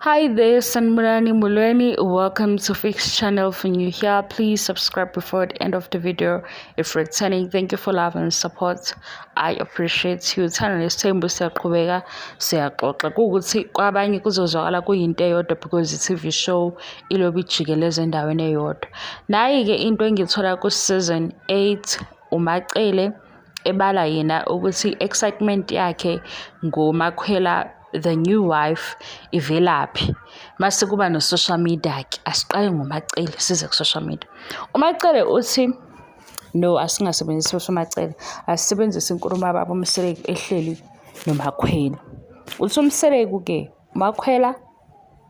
Hi there, Sanmurani Mulweni. Welcome to Fix channel. For new here, please subscribe before the end of the video. If returning, thank you for love and support. I appreciate you. Channel isithembu siyaqhubeka siyaxoxa kuthi kwabanye kuzozwakala kuyinto eyodwa because i-TV show ilobe ijikeleze endaweni eyodwa. Nayi-ke into engithola ku-season 8 uMacele ebala yena ukuthi excitement yakhe ngoMakhwela the new wife ivelaphi mase kuba no social media ke asiqale ngoMacele size ku social media. uMacele uthi no asingasebenzisi uMacele asisebenzise inkulumo yababa uMseleku ehleli noMakhwela. Uthi uMseleku ke Makhwela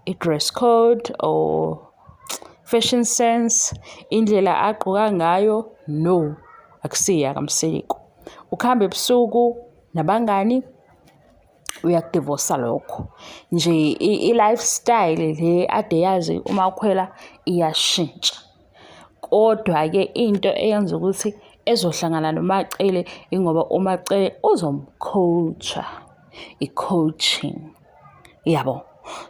i-dress code or fashion sense indlela agqoka ngayo no akusiya kaMseleku. Ukuhamba ebusuku nabangani uyakudivosa lokho nje i-lifestyle le ade yazi uMakhwela iyashintsha. Kodwa ke into eyenza ukuthi ezohlangana noMacele ingoba uMacele uzomcoacha i-coaching yabo.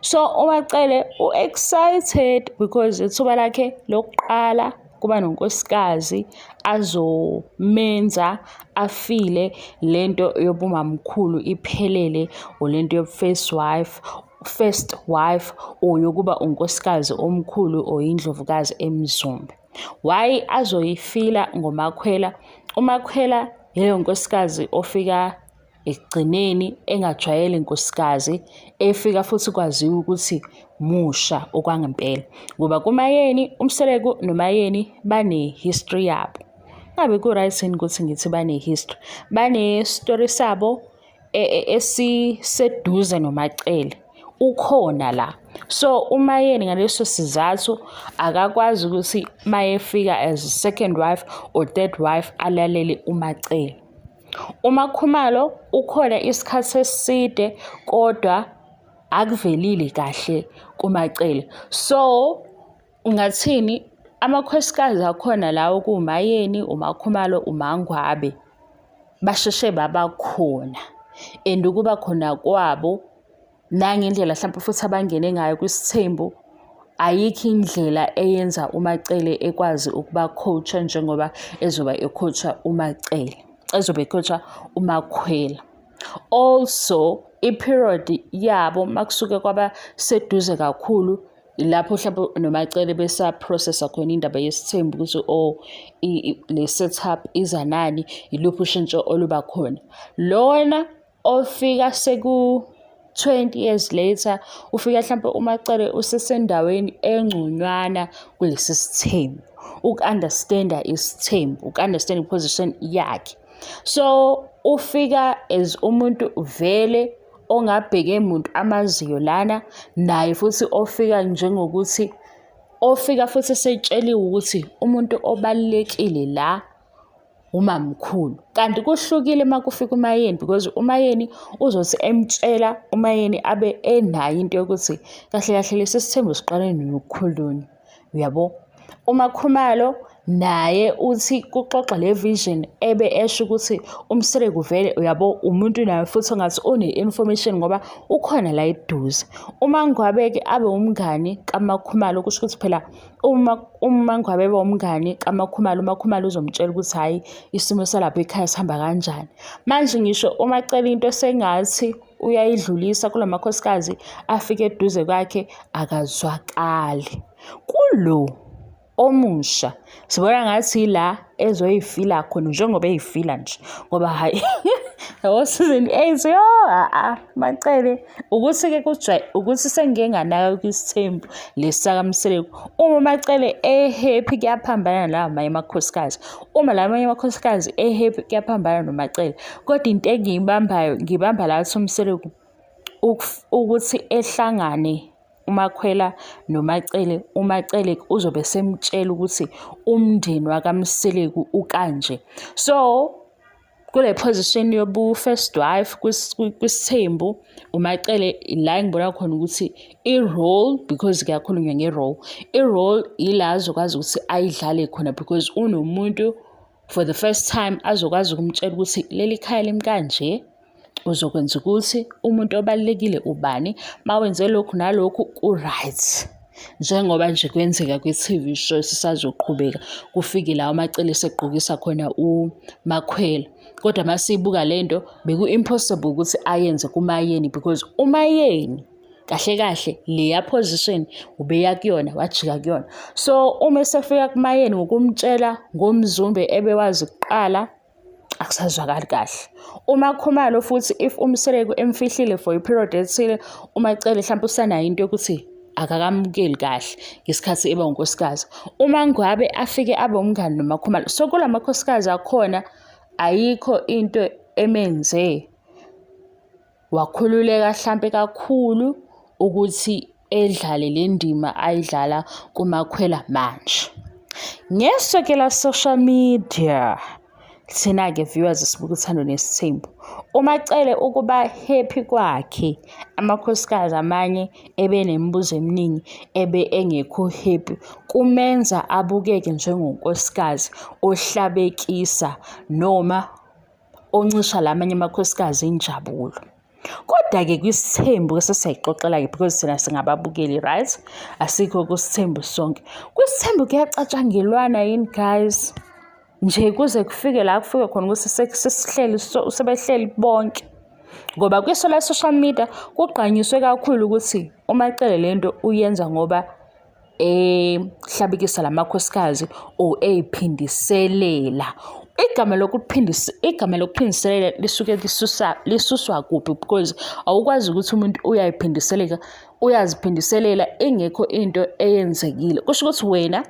So uMacele u-excited because ithuba lakhe lokuqala kuba nonkosikazi azomenza afile lento yobumamkhulu iphelele olento yo-first wife oyokuba unkosikazi omkhulu oyindlovukazi emzumbe. Why azoyifila ngoMakhwela? uMakhwela leyo nkosikazi ofika ekugcineni engajwayele inkosikazi efika futhi kwaziwa ukuthi musha okwangempela ngoba kuMayeni uMseleku noMayeni bane history yabo. Ngabe ku right yini ukuthi ngithi bane history, bane story sabo esiseduze noMacele ukhona la. So uMayeni ngaleso sizathu akakwazi ukuthi mayefika as a second wife or third wife alalele uMacele. uMakhumalo ukhona isikhathi eside kodwa akuvelile kahle kuMacele. So ungathini amakhosikazi akhona lawo kuMayeni, uMakhumalo, uMangwabe basheshe babakhona and ukuba khona kwabo nangendlela mhlawumbe futhi abangene ngayo kwisithembu ayikho indlela eyenza uMacele ekwazi ukuba coacha njengoba ezoba ecoacha uMacele ezobe ecoacha uMakhwela. Also i-period yabo makusuke kwaba seduze kakhulu lapho mhlawumbe noMacele besa processa khona indaba yesithembu ukuthi le setup iza nani iluphi ushintsho oluba khona. Lona ofika seku 20 years later ufika mhlawumbe uMacele usesendaweni engconywana kulesi sithembu uku-understanda isithembu uku-understand iposition yakhe. So ufika as umuntu vele ongabheke umuntu amaziyo lana naye futhi ofika njengokuthi ofika futhi setsheliwe ukuthi umuntu obalekile la umamkhulu. Kanti kuhlukile makufika uMayeni because uMayeni uzothi emtshela uMayeni abe enayo into yokuthi kahle kahle lesi sithembu siqale nokukhuluni uyabo. uMakhumalo naye uthi kuxoxa le vision ebe esho ukuthi uMseleku vele uyabo umuntu naye futhi ongathi une-information ngoba ukhona la eduze. uMangwabe ke abe umngani kaMakhumalo kusho ukuthi phela uMangwabe ebe umngani kaMakhumalo uMakhumalo uzomtshela ukuthi hayi isimo salapha ekhaya sihamba kanjani. Manje ngisho uMacele into sengathi uyayidlulisa kula makhosikazi afike eduze kwakhe akazwakali. Kulo omusha sibona ngathi la ezoyifila khona njengoba eyifila nje ngoba hayi season 8 Macele ukuthi ke ukuthi sengenganayo kwisithembu lesaka Mseleku. Uma Macele happy kuyaphambana la amanye amakhosikazi, uma la amanye amakhosikazi happy kuyaphambana noMacele. Kodwa into engiyibambayo ngibamba la uMseleku ukuthi ehlangane uMakhwela noMacele. uMacele uzobe semtshela ukuthi umndeni wakaMseleku ukanje. So kule position yobu first wife kwisithembu uMacele la ngibona khona ukuthi i-role because kuyakhulunywa nge-role, i-role ila azokwazi ukuthi ayidlale khona because unomuntu for the first time azokwazi ukumtshela ukuthi leli khaya limkanje uzokwenza ukuthi umuntu obalulekile ubani, mawenze lokhu nalokhu ku-right. Njengoba nje kwenzeka kwi-TV show sisazoqhubeka kufike lawo macele segqokisa khona uMakhwela. Kodwa masiyibuka lento beku-impossible ukuthi ayenze kuMayeni because uMayeni kahle kahle leya position ubeya kuyona wajika kuyona. So uma esefika kuMayeni ngokumtshela ngomzumbe ebewazi kuqala akusazwakali kahle. uMakhumalo futhi if uMsereko emfihlile for i-period ethile, uMacele mhlawumbe usanayo into yokuthi akakamukeli kahle ngesikhathi eba unkosikazi. Uma ngabe afike abe umngani noMakhumalo, so kula makhosikazi akhona ayikho into emenze wakhululeka mhlampe kakhulu ukuthi edlale le ndima ayidlala kuMakhwela manje. Ngesokela social media thina-ke viewers sibuka uthando nesithembu, uMacele ukuba happy kwakhe amakhosikazi amanye ebe nemibuzo eminingi ebe engekho happy kumenza abukeke njengonkosikazi ohlabekisa noma oncisha lamanye amakhosikazi injabulo. Kodwa-ke kwisithembu sesiyayixoxela-ke because thina singababukeli, right? Asikho kusithembu sonke. Kwisithembu kuyacatshangelwana yini guys? Nje kuze kufike la kufike khona ukuthi sebehleli bonke. Ngoba kwisola social media kuqanyiswe kakhulu ukuthi uMacele lento uyenza ngoba hlabekisa lamakhosikazi or eyiphindiselela. Igama lokuphindiselela lisuke lisuswa kuphi because awukwazi ukuthi umuntu uyaziphindiselela ingekho into eyenzekile. Kusho ukuthi wena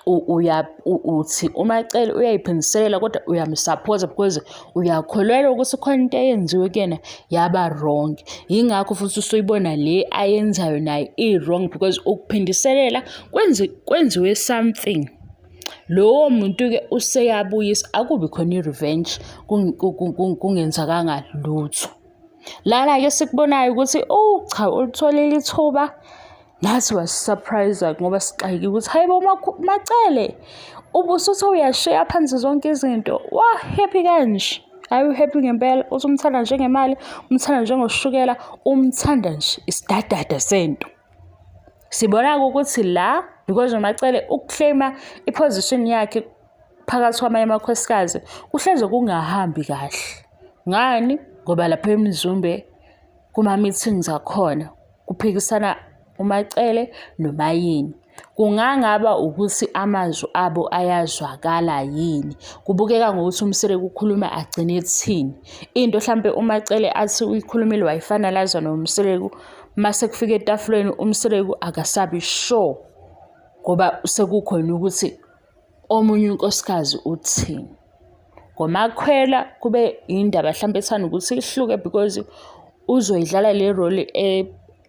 uthi uMacele uyayiphindiselela kodwa uyamsupport because uyakholelwa ukuthi khona into eyenziwe kuyena yaba wrong. Yingakho futhi usuyibona le ayenzayo nayo i-wrong because ukuphindiselela kwenziwe something. Lowo muntu-ke useyabuyisa, akubi khona i-revenge kungenzakanga lutho. Lana-ke sikubonayo ukuthi cha ulitholile ithuba nathi wasi-surprise ngoba siqayike ukuthi hayibo Macele ubusuthi uyashiya phansi zonke izinto happy kanje. Hayi happy ngempela uthi umthanda njengemali, umthanda njengoshukela, umthanda nje isidadada sento. Sibona ukuthi la because uMacele ukuclaima iposition yakhe phakathi kwamanye amakhosikazi kuhleze kungahambi kahle. Ngani? Ngoba lapha eMzumbe kuma meetings akhona kuphikisana uMacele noMayeni. Kungangaba ukuthi amazwi abo ayazwakala yini, kubukeka ngokuthi uMsereko ukhuluma agcine ethini. Into mhlambe uMacele athi uyikhulumile wayifanaliza noMsereko, mase kufika etafuleni uMsereko akasabi sure ngoba sekukhona ukuthi omunye unkosikazi uthini. NgoMakhwela kube indaba mhlambe ethanda ukuthi ihluke because uzoyidlala le role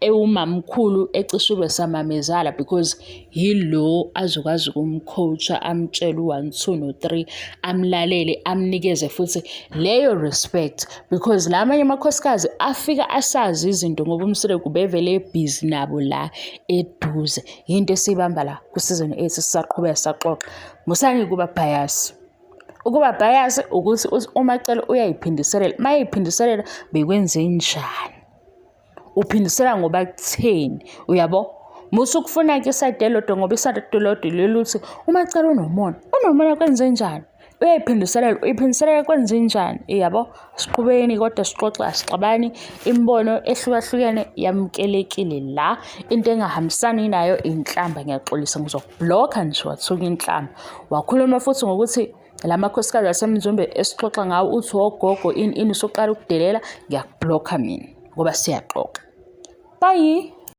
ewumamkhulu ecishwe samamezala because yilo azokwazi ukumcoacha, amtshela u1 2 no 3, amlalele, amnikeze futhi leyo respect because lamanye amakhosikazi afika asazi izinto ngoba uMsereko bevele busy nabo la eduze. Into esibamba la ku season 8 sisaqhubeka saxoxa. Musani kuba bias. Ukuba bias ukuthi uMacele uyayiphindiselela. Mayiphindiselela bekwenze njani? Uphindisela ngoba kutheni, uyabo? Musu kufuna ke iside elodwa ngoba iside elodwa leluthi uMacele unomona kwenze njani? Uyiphindiselela kwenze njani? Yabo? Siqhubeni kodwa sixoxa sixabani imbono ehlukahlukene yamkelekile la. Into engahambisani nayo inhlamba, ngiyaxolisa ngizokubhlocka nje wathuka inhlamba. Wakhuluma futhi ngokuthi lamakhosikazi aseMzumbe esixoxa ngawo uthi ogogo ini soqala ukudelela, ngiyakubhlocka mina ngoba siyaxoxa. Bye.